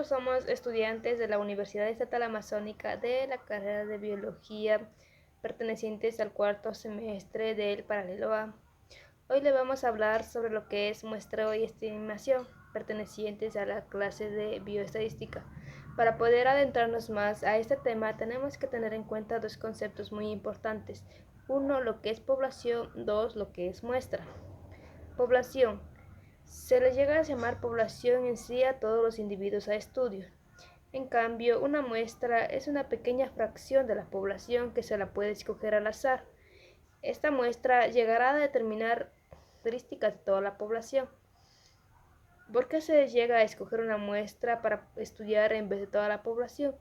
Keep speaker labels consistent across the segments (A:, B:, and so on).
A: nosotros somos estudiantes de la Universidad Estatal Amazónica de la carrera de Biología, pertenecientes al cuarto semestre del Paralelo A. Hoy le vamos a hablar sobre lo que es muestreo y estimación, pertenecientes a la clase de bioestadística. Para poder adentrarnos más a este tema, tenemos que tener en cuenta dos conceptos muy importantes. Uno, lo que es población; dos, lo que es muestra. Población. Se le llega a llamar población en sí a todos los individuos a estudio. En cambio, una muestra es una pequeña fracción de la población que se la puede escoger al azar. Esta muestra llegará a determinar características de toda la población. ¿Por qué se llega a escoger una muestra para estudiar en vez de toda la población?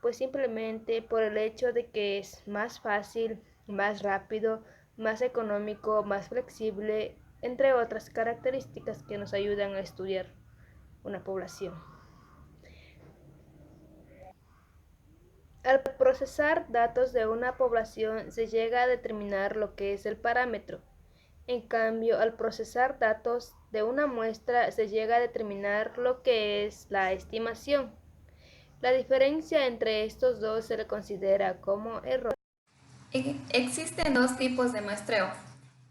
A: Pues simplemente por el hecho de que es más fácil, más rápido, más económico, más flexible, entre otras características que nos ayudan a estudiar una población. Al procesar datos de una población se llega a determinar lo que es el parámetro. En cambio, al procesar datos de una muestra se llega a determinar lo que es la estimación. La diferencia entre estos dos se le considera como error.
B: Existen dos tipos de muestreo.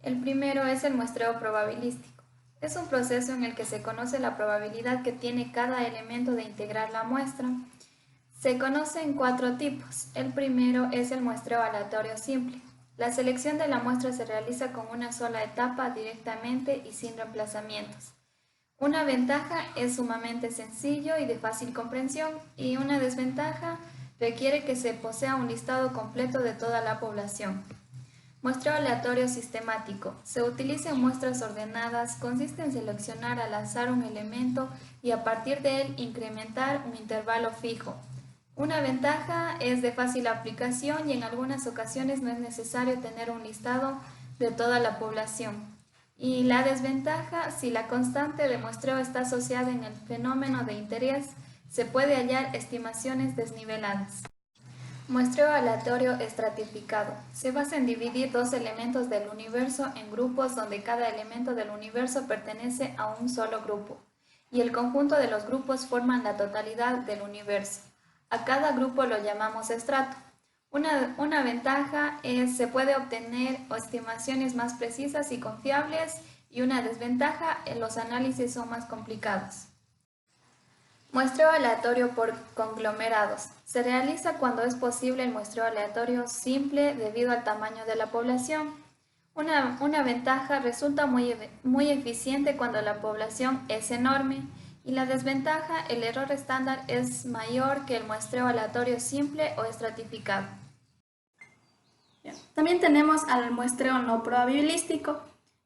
B: El primero es el muestreo probabilístico. Es un proceso en el que se conoce la probabilidad que tiene cada elemento de integrar la muestra. Se conocen cuatro tipos. El primero es el muestreo aleatorio simple. La selección de la muestra se realiza con una sola etapa directamente y sin reemplazamientos. Una ventaja es sumamente sencillo y de fácil comprensión, y una desventaja requiere que se posea un listado completo de toda la población. Muestreo aleatorio sistemático. Se utiliza en muestras ordenadas, consiste en seleccionar al azar un elemento y a partir de él incrementar un intervalo fijo. Una ventaja es de fácil aplicación y en algunas ocasiones no es necesario tener un listado de toda la población. Y la desventaja, si la constante de muestreo está asociada en el fenómeno de interés, se puede hallar estimaciones desniveladas. Muestreo aleatorio estratificado. Se basa en dividir dos elementos del universo en grupos donde cada elemento del universo pertenece a un solo grupo, y el conjunto de los grupos forman la totalidad del universo. A cada grupo lo llamamos estrato. Una ventaja es se puede obtener estimaciones más precisas y confiables, y una desventaja, los análisis son más complicados. Muestreo aleatorio por conglomerados. Se realiza cuando es posible el muestreo aleatorio simple debido al tamaño de la población. Una ventaja, resulta muy eficiente cuando la población es enorme, y la desventaja, el error estándar es mayor que el muestreo aleatorio simple o estratificado.
C: También tenemos al muestreo no probabilístico.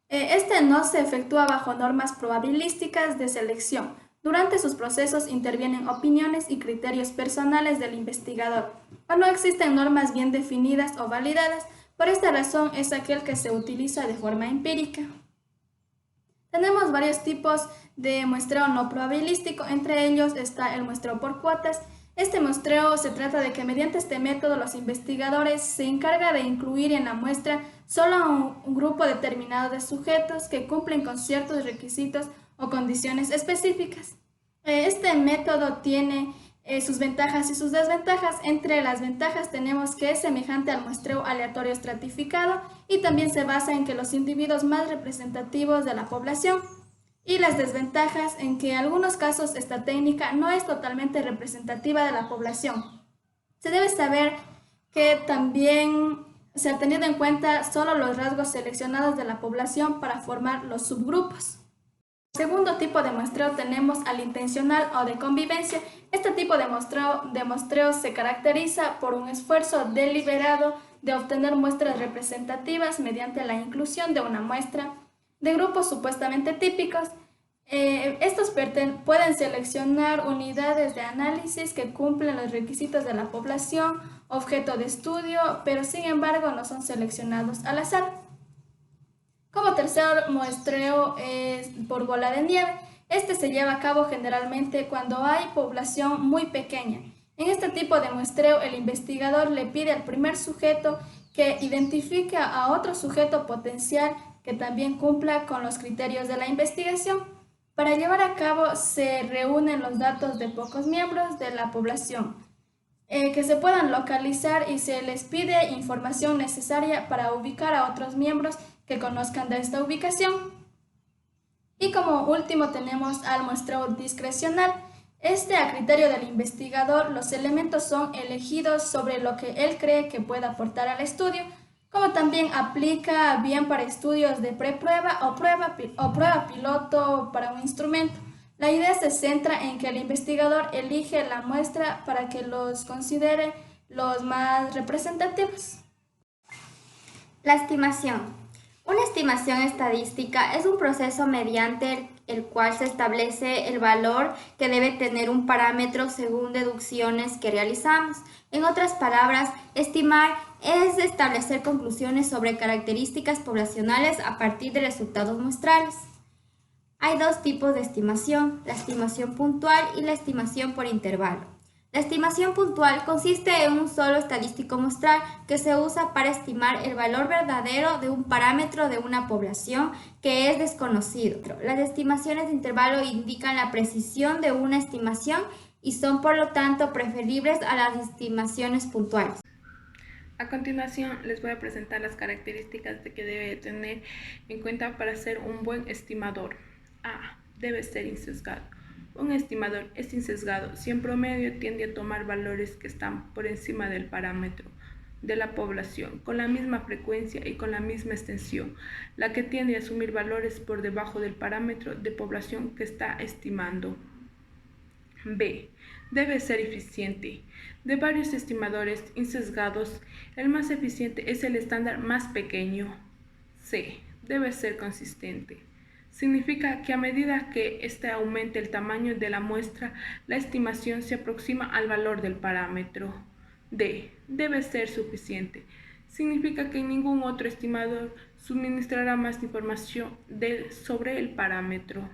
C: Este no se efectúa bajo normas probabilísticas de selección. Durante sus procesos intervienen opiniones y criterios personales del investigador, o no existen normas bien definidas o validadas. Por esta razón es aquel que se utiliza de forma empírica. Tenemos varios tipos de muestreo no probabilístico, entre ellos está el muestreo por cuotas. Este muestreo se trata de que mediante este método los investigadores se encargan de incluir en la muestra solo a un grupo determinado de sujetos que cumplen con ciertos requisitos o condiciones específicas. Este método tiene sus ventajas y sus desventajas. Entre las ventajas tenemos que es semejante al muestreo aleatorio estratificado y también se basa en que los individuos más representativos de la población. Y las desventajas en que en algunos casos esta técnica no es totalmente representativa de la población. Se debe saber que también se ha tenido en cuenta solo los rasgos seleccionados de la población para formar los subgrupos. Segundo tipo de muestreo tenemos al intencional o de convivencia. Este tipo de muestreo se caracteriza por un esfuerzo deliberado de obtener muestras representativas mediante la inclusión de una muestra de grupos supuestamente típicos. Estos pueden seleccionar unidades de análisis que cumplen los requisitos de la población, objeto de estudio, pero sin embargo no son seleccionados al azar. Como tercer muestreo es por bola de nieve. Este se lleva a cabo generalmente cuando hay población muy pequeña. En este tipo de muestreo, el investigador le pide al primer sujeto que identifique a otro sujeto potencial que también cumpla con los criterios de la investigación. Para llevar a cabo se reúnen los datos de pocos miembros de la población que se puedan localizar y se les pide información necesaria para ubicar a otros miembros que conozcan de esta ubicación. Y como último tenemos al muestreo discrecional. A criterio del investigador, los elementos son elegidos sobre lo que él cree que puede aportar al estudio, como también aplica bien para estudios de preprueba o prueba piloto para un instrumento. La idea se centra en que el investigador elige la muestra para que los considere los más representativos.
D: La estimación. Una estimación estadística es un proceso mediante el cual se establece el valor que debe tener un parámetro según deducciones que realizamos. En otras palabras, estimar es establecer conclusiones sobre características poblacionales a partir de resultados muestrales. Hay dos tipos de estimación, la estimación puntual y la estimación por intervalo. La estimación puntual consiste en un solo estadístico muestral que se usa para estimar el valor verdadero de un parámetro de una población que es desconocido. Las estimaciones de intervalo indican la precisión de una estimación y son por lo tanto preferibles a las estimaciones puntuales.
E: A continuación les voy a presentar las características que debe tener en cuenta para ser un buen estimador. A. Debe ser insesgado. Un estimador es insesgado si en promedio tiende a tomar valores que están por encima del parámetro de la población, con la misma frecuencia y con la misma extensión, la que tiende a asumir valores por debajo del parámetro de población que está estimando. B. Debe ser eficiente. De varios estimadores insesgados, el más eficiente es el estándar más pequeño. C. Debe ser consistente. Significa que a medida que éste aumente el tamaño de la muestra, la estimación se aproxima al valor del parámetro. D. Debe ser suficiente. Significa que ningún otro estimador suministrará más información sobre el parámetro.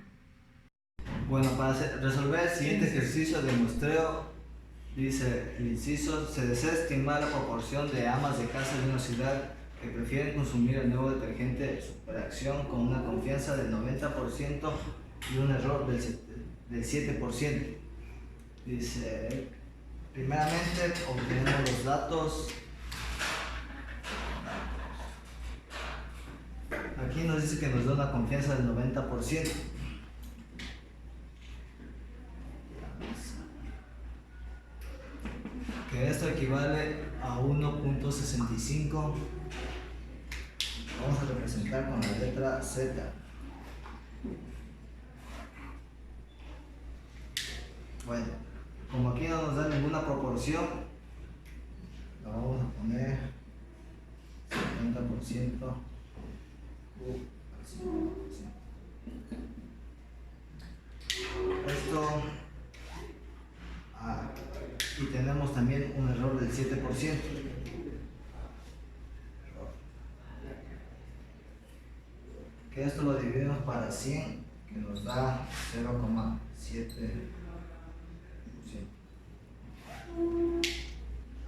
F: Bueno, para resolver el siguiente ejercicio de muestreo, dice el inciso: se desea estimar la proporción de amas de casa de una ciudad que prefieren consumir el nuevo detergente Superacción con una confianza del 90% y un error del 7%. Dice, primeramente obtenemos los datos. Aquí nos dice que nos da una confianza del 90%. Que esto equivale a 1.65. Vamos a representar con la letra Z. Bueno, como aquí no nos da ninguna proporción, la vamos a poner 50%. Esto y tenemos también un error del 7%. Que esto lo dividimos para 100, que nos da 0,7%.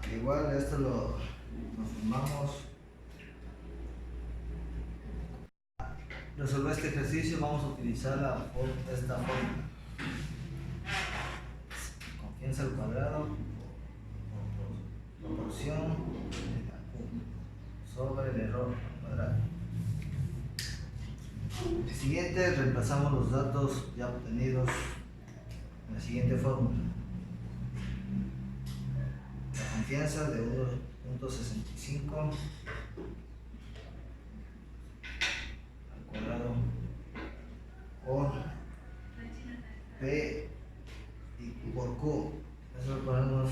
F: Al igual esto lo sumamos. Resolver este ejercicio vamos a utilizar esta fórmula. Confianza al cuadrado por proporción de la Q sobre el error al cuadrado. El siguiente, reemplazamos los datos ya obtenidos en la siguiente fórmula. La confianza de 1.65 al cuadrado por P y por Q. Eso le podemos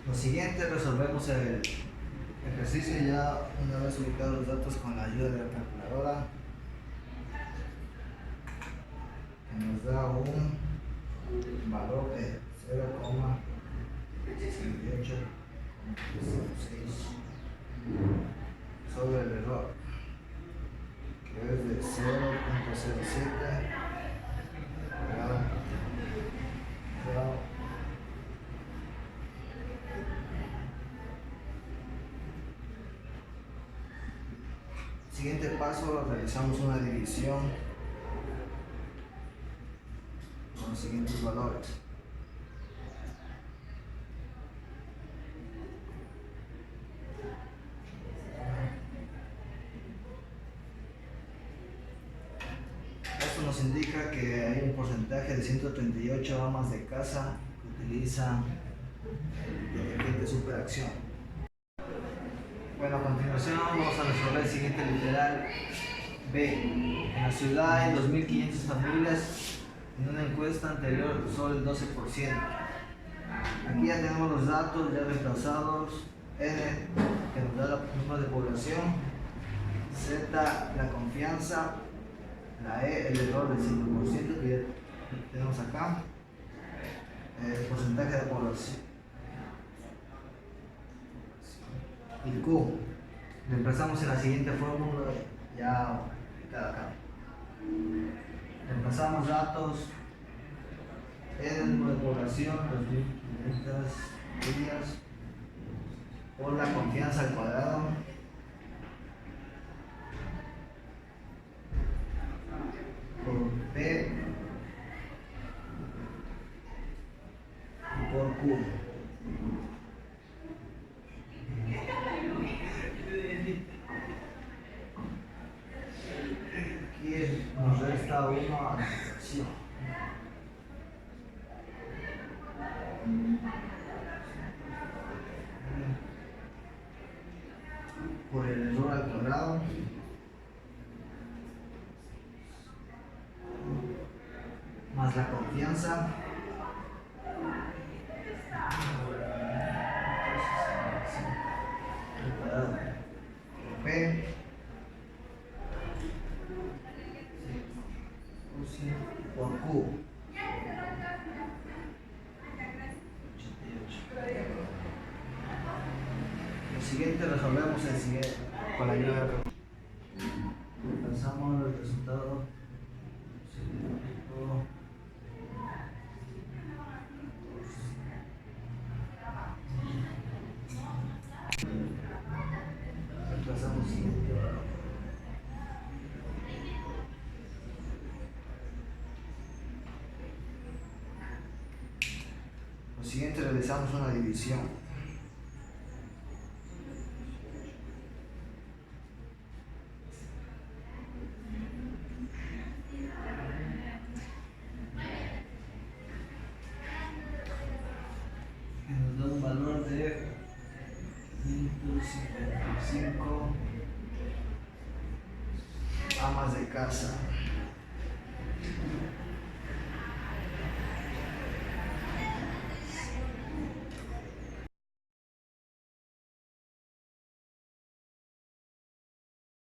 F: Lo siguiente, resolvemos el ejercicio ya una vez ubicados los datos con la ayuda de la calculadora, que nos da un valor de 0,6806 sobre el error, que es de 0.07 grado Siguiente paso, realizamos una división con los siguientes valores. Esto nos indica que hay un porcentaje de 138 amas de casa que utilizan el detergente Superacción. Bueno, a continuación vamos a resolver el siguiente literal B. En la ciudad hay 2.500 familias. En una encuesta anterior solo el 12%. Aquí ya tenemos los datos ya reemplazados. N, que nos da el número de población. Z, la confianza. La E, el error del 5% que ya tenemos acá. El porcentaje de población. Y Q. Reemplazamos en la siguiente fórmula ya aplicada acá. Reemplazamos datos en el número de población, 2.500 días, por la confianza al cuadrado, por P y por Q. Aquí nos resta 1 a la fracción. Por el error al cuadrado, más la confianza, al cuadrado, por P, por Q. 88. Lo siguiente resolvemos el siguiente con la ayuda de pasamos el resultado. Reemplazamos el siguiente valor. Lo siguiente realizamos una división. Que nos da un valor de 155 amas de casa.